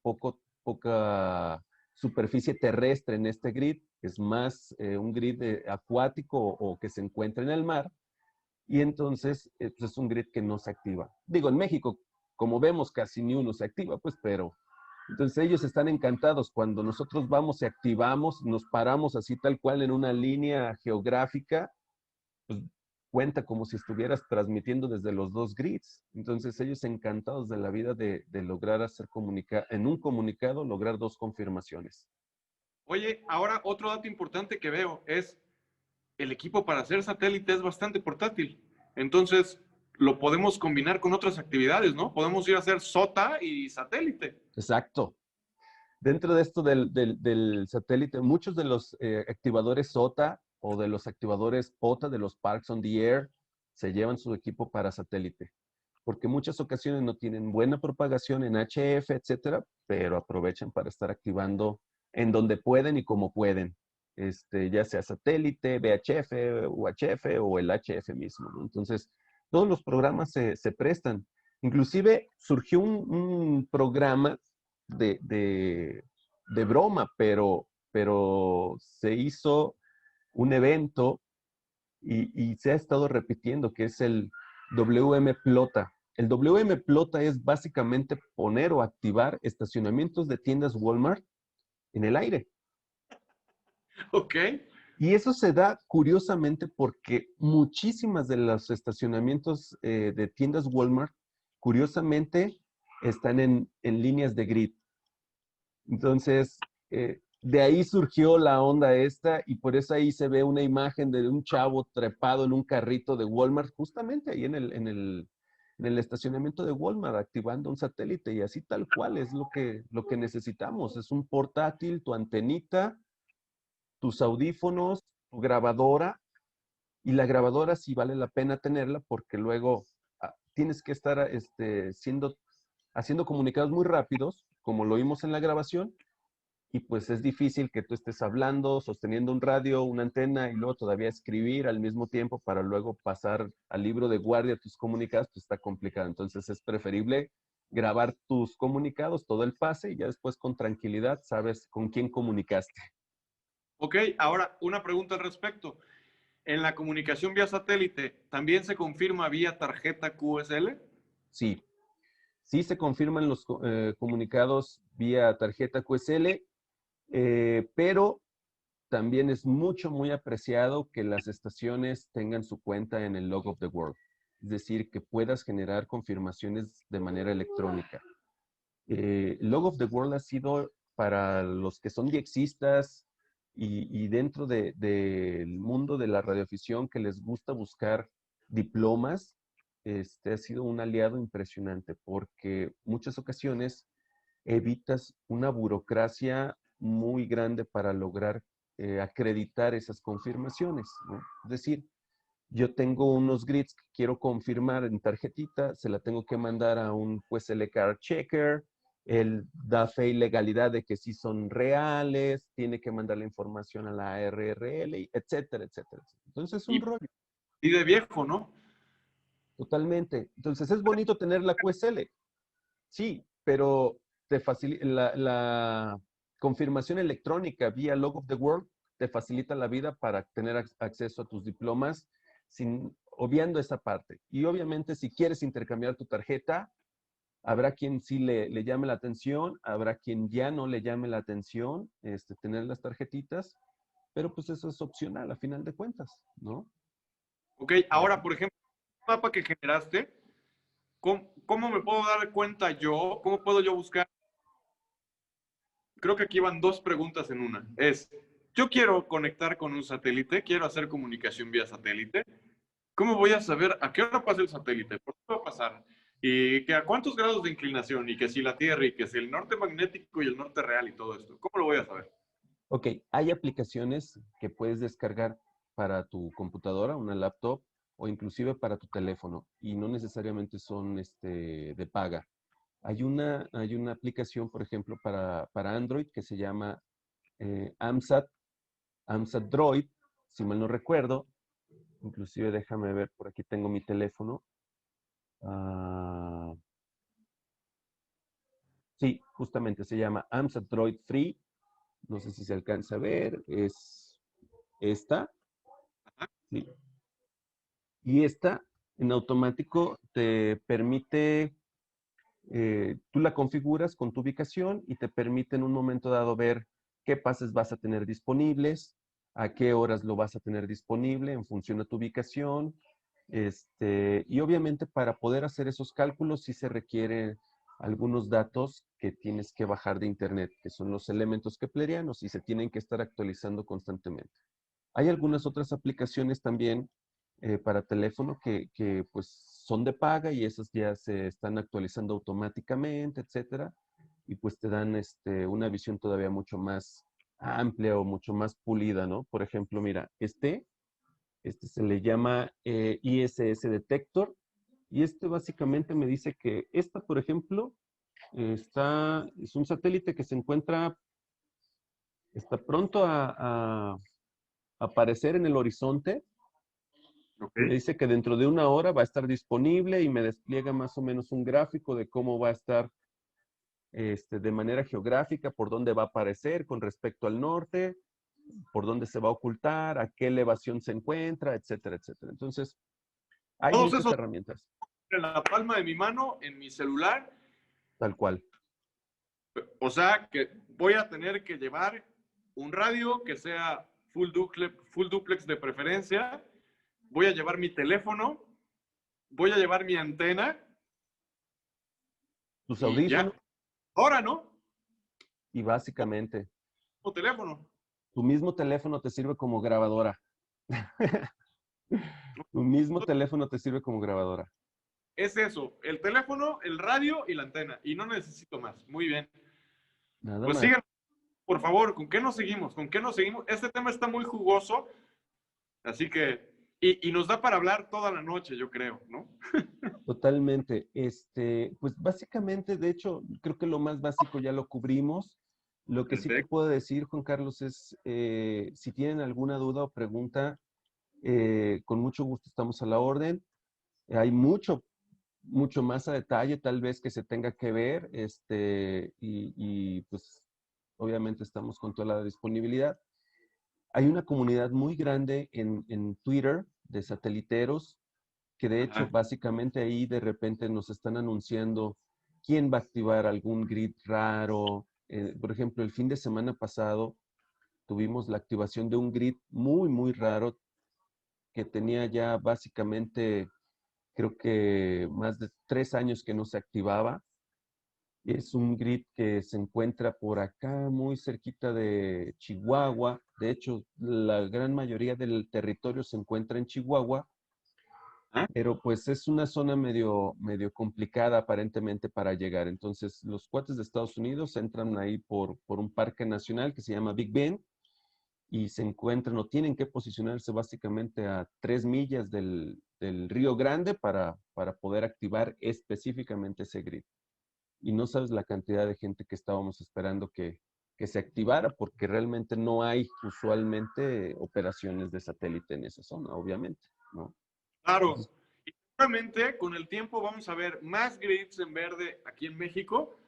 poca superficie terrestre en este grid. Es más un grid acuático o que se encuentra en el mar. Y entonces pues es un grid que no se activa. Digo, en México, como vemos, casi ni uno se activa, pues, pero entonces ellos están encantados cuando nosotros vamos y activamos, nos paramos así tal cual en una línea geográfica, pues cuenta como si estuvieras transmitiendo desde los dos grids. Entonces ellos encantados de la vida de lograr hacer en un comunicado, lograr dos confirmaciones. Oye, ahora otro dato importante que veo es el equipo para hacer satélite es bastante portátil. Entonces, lo podemos combinar con otras actividades, ¿no? Podemos ir a hacer SOTA y satélite. Exacto. Dentro de esto del satélite, muchos de los activadores SOTA o de los activadores POTA, de los Parks on the Air, se llevan su equipo para satélite. Porque muchas ocasiones no tienen buena propagación en HF, etcétera, pero aprovechan para estar activando en donde pueden y como pueden. Ya sea satélite, VHF, UHF o el HF mismo, ¿no? Entonces, todos los programas se prestan. Inclusive surgió un programa de broma, pero se hizo un evento y se ha estado repitiendo, que es el WM Plota. El WM Plota es básicamente poner o activar estacionamientos de tiendas Walmart en el aire. Ok. Y eso se da curiosamente porque muchísimas de los estacionamientos de tiendas Walmart, curiosamente, están en líneas de grid. Entonces, de ahí surgió la onda esta y por eso ahí se ve una imagen de un chavo trepado en un carrito de Walmart, justamente ahí en el estacionamiento de Walmart, activando un satélite y así tal cual es lo que necesitamos. Es un portátil, tu antenita, tus audífonos, tu grabadora y la grabadora sí vale la pena tenerla porque luego tienes que estar haciendo comunicados muy rápidos, como lo vimos en la grabación, y pues es difícil que tú estés hablando, sosteniendo un radio, una antena y luego todavía escribir al mismo tiempo para luego pasar al libro de guardia tus comunicados, pues está complicado. Entonces es preferible grabar tus comunicados, todo el pase y ya después con tranquilidad sabes con quién comunicaste. Ok, ahora una pregunta al respecto. En la comunicación vía satélite, ¿también se confirma vía tarjeta QSL? Sí, sí se confirman los comunicados vía tarjeta QSL, pero también es muy apreciado que las estaciones tengan su cuenta en el Log of the World. Es decir, que puedas generar confirmaciones de manera electrónica. Log of the World ha sido para los que son diexistas y dentro del mundo de la radioafición que les gusta buscar diplomas, ha sido un aliado impresionante porque muchas ocasiones evitas una burocracia muy grande para lograr acreditar esas confirmaciones, ¿no? Es decir, yo tengo unos grids que quiero confirmar en tarjetita, se la tengo que mandar a un QSL Card Checker, él da fe y legalidad de que sí son reales, tiene que mandar la información a la ARRL, etcétera, etcétera. Entonces es un rollo. Y de viejo, ¿no? Totalmente. Entonces es bonito tener la QSL, sí, pero te facilita la confirmación electrónica vía Log of the World te facilita la vida para tener acceso a tus diplomas sin obviando esa parte. Y obviamente si quieres intercambiar tu tarjeta, habrá quien sí le llame la atención, habrá quien ya no le llame la atención, tener las tarjetitas, pero pues eso es opcional a final de cuentas, ¿no? Ok, ahora, por ejemplo, el mapa que generaste, ¿cómo me puedo dar cuenta yo? ¿Cómo puedo yo buscar? Creo que aquí van dos preguntas en una. Yo quiero conectar con un satélite, quiero hacer comunicación vía satélite. ¿Cómo voy a saber a qué hora pasa el satélite? ¿Por qué va a pasar? Y que a cuántos grados de inclinación, y que si la Tierra, y que si el norte magnético y el norte real y todo esto. ¿Cómo lo voy a saber? Ok, hay aplicaciones que puedes descargar para tu computadora, una laptop o inclusive para tu teléfono y no necesariamente son de paga. Hay una aplicación, por ejemplo, para Android que se llama AMSAT Droid, si mal no recuerdo. Inclusive déjame ver, por aquí tengo mi teléfono. Ah, sí, justamente se llama AMSAT Droid Free. No sé si se alcanza a ver. Es esta. Sí. Y esta en automático te permite, tú la configuras con tu ubicación y te permite en un momento dado ver qué pases vas a tener disponibles, a qué horas lo vas a tener disponible en función de tu ubicación. Y obviamente para poder hacer esos cálculos sí se requieren algunos datos que tienes que bajar de internet, que son los elementos keplerianos y se tienen que estar actualizando constantemente. Hay algunas otras aplicaciones también para teléfono que pues son de paga y esas ya se están actualizando automáticamente, etcétera, y pues te dan una visión todavía mucho más amplia o mucho más pulida, ¿no? Por ejemplo, mira, este se le llama ISS Detector y básicamente me dice que por ejemplo, es un satélite que se encuentra, está pronto a aparecer en el horizonte. Okay. Me dice que dentro de una hora va a estar disponible y me despliega más o menos un gráfico de cómo va a estar de manera geográfica, por dónde va a aparecer con respecto al norte, por dónde se va a ocultar, a qué elevación se encuentra, etcétera, etcétera. Entonces, hay Todos muchas esos herramientas, en la palma de mi mano, en mi celular. tal cual. O sea, que voy a tener que llevar un radio que sea full duplex de preferencia. Voy a llevar mi teléfono. Voy a llevar mi antena. Tus Y ya. audífonos Ahora, ¿no? y básicamente, Tu teléfono. tu mismo teléfono te sirve como grabadora. Tu mismo teléfono te sirve como grabadora. Es eso. El teléfono, el radio y la antena. Y no necesito más. Muy bien. Nada Pues más. sigan, por favor. ¿Con qué nos seguimos? ¿Con qué nos seguimos? Este tema está muy jugoso. Así que, y nos da para hablar toda la noche, yo creo, ¿no? Totalmente. Pues básicamente, de hecho, creo que lo más básico ya lo cubrimos. Lo que sí te Perfecto. puedo decir, Juan Carlos, es si tienen alguna duda o pregunta, con mucho gusto estamos a la orden. Hay mucho más a detalle tal vez que se tenga que ver, pues obviamente estamos con toda la disponibilidad. Hay una comunidad muy grande en Twitter de sateliteros que de hecho Ajá. básicamente ahí de repente nos están anunciando quién va a activar algún grid raro. Por ejemplo, el fin de semana pasado tuvimos la activación de un grid muy raro que tenía ya básicamente, creo que más de 3 años que no se activaba. Es un grid que se encuentra por acá, muy cerquita de Chihuahua. De hecho, la gran mayoría del territorio se encuentra en Chihuahua, ¿Ah? pero pues es una zona medio complicada aparentemente para llegar. Entonces, los cuates de Estados Unidos entran ahí por un parque nacional que se llama Big Bend y se encuentran o tienen que posicionarse básicamente a 3 millas del Río Grande para poder activar específicamente ese grid. Y no sabes la cantidad de gente que estábamos esperando que se activara, porque realmente no hay usualmente operaciones de satélite en esa zona, obviamente, ¿no? Claro. Entonces, Y seguramente con el tiempo vamos a ver más grids en verde aquí en México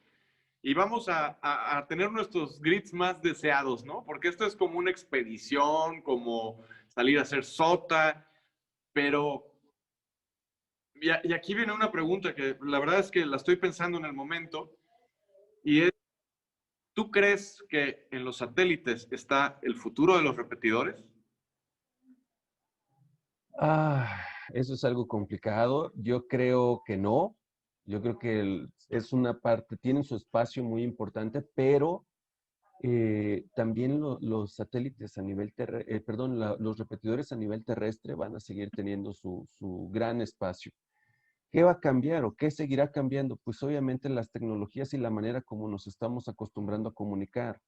y vamos a tener nuestros grids más deseados, ¿no? Porque esto es como una expedición, como salir a hacer sota, pero... Y aquí viene una pregunta que la verdad es que la estoy pensando en el momento y es, ¿tú crees que en los satélites está el futuro de los repetidores? ah, eso es algo complicado. Yo creo que no. Yo creo que es una parte, tienen su espacio muy importante, pero también los satélites a nivel terrestre, perdón, los repetidores a nivel terrestre van a seguir teniendo su gran espacio. ¿Qué va a cambiar o qué seguirá cambiando? Pues obviamente las tecnologías y la manera como nos estamos acostumbrando a comunicar.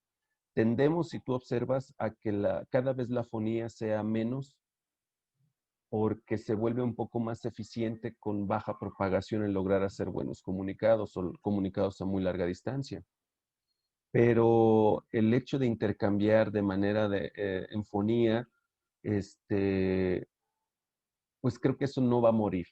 Tendemos, si tú observas, a que cada vez la fonía sea menos porque se vuelve un poco más eficiente con baja propagación en lograr hacer buenos comunicados o comunicados a muy larga distancia. Pero el hecho de intercambiar de manera en fonía, este, pues creo que eso no va a morir.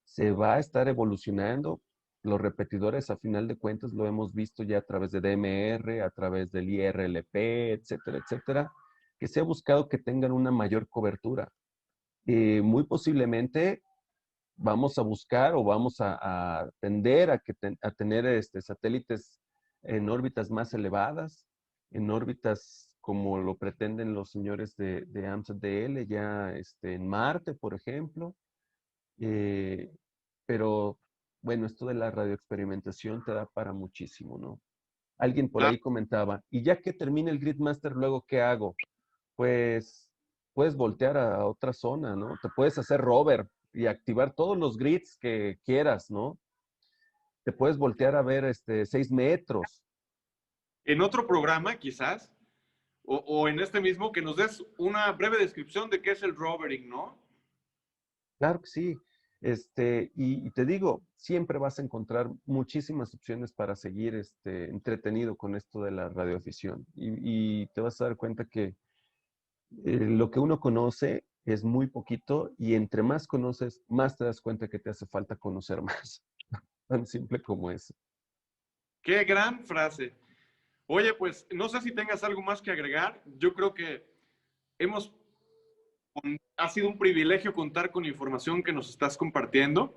Se va a estar evolucionando. Los repetidores, a final de cuentas, lo hemos visto ya a través de DMR, a través del IRLP, etcétera, etcétera, que se ha buscado que tengan una mayor cobertura. Muy posiblemente vamos a buscar o vamos a tender a tener satélites en órbitas más elevadas, en órbitas como lo pretenden los señores de AMSAT-DL, ya en Marte, por ejemplo. Eh, pero bueno, esto de la radioexperimentación te da para muchísimo, ¿no? Alguien por Claro. ahí comentaba, y ya que termine el Gridmaster, luego, ¿qué hago? Pues puedes voltear a otra zona, ¿no? Te puedes hacer rover y activar todos los grids que quieras, ¿no? Te puedes voltear a ver 6 metros. En otro programa, quizás, o en este mismo, que nos des una breve descripción de qué es el rovering, ¿no? Claro que sí. Y te digo, siempre vas a encontrar muchísimas opciones para seguir entretenido con esto de la radioafición. Y te vas a dar cuenta que lo que uno conoce es muy poquito y entre más conoces, más te das cuenta que te hace falta conocer más. Tan simple como eso. Qué gran frase. Oye, pues no sé si tengas algo más que agregar. Yo creo que hemos, ha sido un privilegio contar con la información que nos estás compartiendo.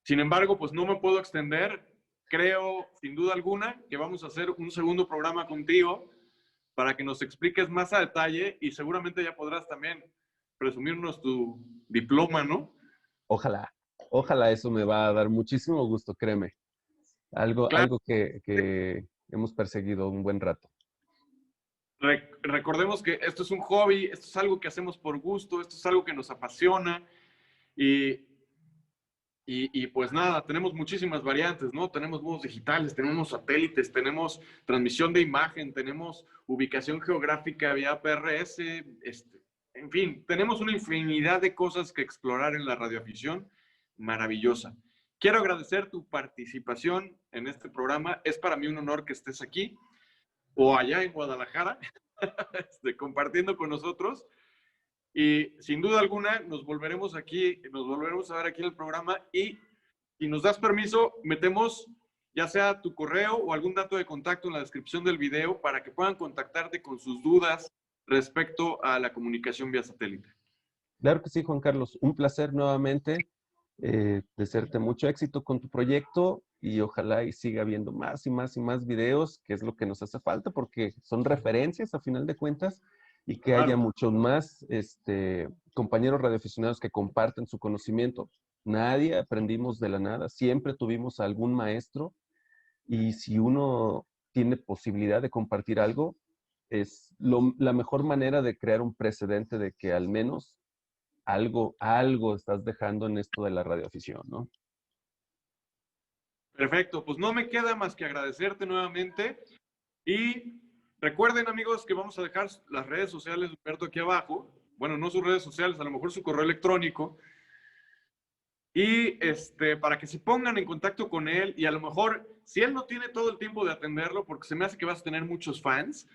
Sin embargo, pues no me puedo extender. Creo, sin duda alguna, que vamos a hacer un segundo programa contigo para que nos expliques más a detalle y seguramente ya podrás también presumirnos tu diploma, ¿no? Ojalá, ojalá eso me va a dar muchísimo gusto, créeme. Algo, Claro, algo que hemos perseguido un buen rato. recordemos que esto es un hobby, esto es algo que hacemos por gusto, esto es algo que nos apasiona y, pues nada, tenemos muchísimas variantes, ¿no? Tenemos modos digitales, tenemos satélites, tenemos transmisión de imagen, tenemos ubicación geográfica vía PRS, en fin, tenemos una infinidad de cosas que explorar en la radioafición maravillosa. Quiero agradecer tu participación en este programa. Es para mí un honor que estés aquí. o allá en Guadalajara, compartiendo con nosotros. Y sin duda alguna nos volveremos a ver aquí en el programa, y si nos das permiso, metemos ya sea tu correo o algún dato de contacto en la descripción del video para que puedan contactarte con sus dudas respecto a la comunicación vía satélite. Claro que sí, Juan Carlos. Un placer nuevamente. Desearte mucho éxito con tu proyecto y ojalá y siga habiendo más y más y más videos, que es lo que nos hace falta, porque son referencias a final de cuentas, y que haya muchos más compañeros radioaficionados que compartan su conocimiento. Nadie aprendimos de la nada, siempre tuvimos algún maestro, y si uno tiene posibilidad de compartir algo, es la mejor manera de crear un precedente de que al menos algo estás dejando en esto de la radioafición, ¿no? Perfecto, pues no me queda más que agradecerte nuevamente, y recuerden, amigos, que vamos a dejar las redes sociales de Humberto aquí abajo. Bueno, no sus redes sociales, a lo mejor su correo electrónico, y para que se pongan en contacto con él, y a lo mejor, si él no tiene todo el tiempo de atenderlo, porque se me hace que vas a tener muchos fans,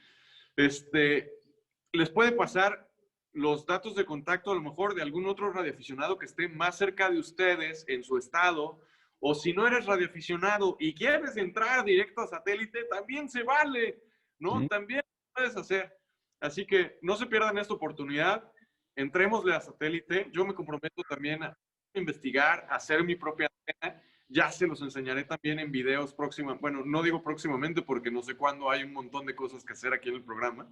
les puede pasar los datos de contacto a lo mejor de algún otro radioaficionado que esté más cerca de ustedes en su estado, o si no eres radioaficionado y quieres entrar directo a satélite, también se vale, ¿no? Sí. También lo puedes hacer. Así que no se pierdan esta oportunidad, entrémosle a satélite. Yo me comprometo también a investigar, a hacer mi propia antena. Ya se los enseñaré también en videos próximamente. Bueno, no digo próximamente porque no sé cuándo, hay un montón de cosas que hacer aquí en el programa,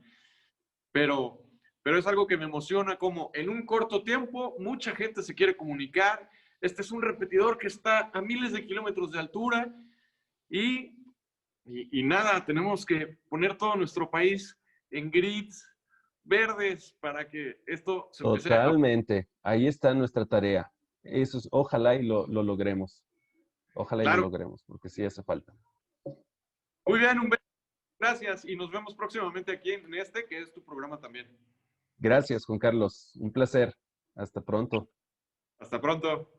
pero es algo que me emociona, como en un corto tiempo mucha gente se quiere comunicar. Este es un repetidor que está a miles de kilómetros de altura, y nada, tenemos que poner todo nuestro país en grids verdes para que esto se empiece a... Totalmente. Ahí está nuestra tarea. Eso es, ojalá y lo logremos. Ojalá y lo logremos, porque sí hace falta. Muy bien, Humberto. Gracias, y nos vemos próximamente aquí en que es tu programa también. Gracias, Juan Carlos. Un placer. Hasta pronto. Hasta pronto.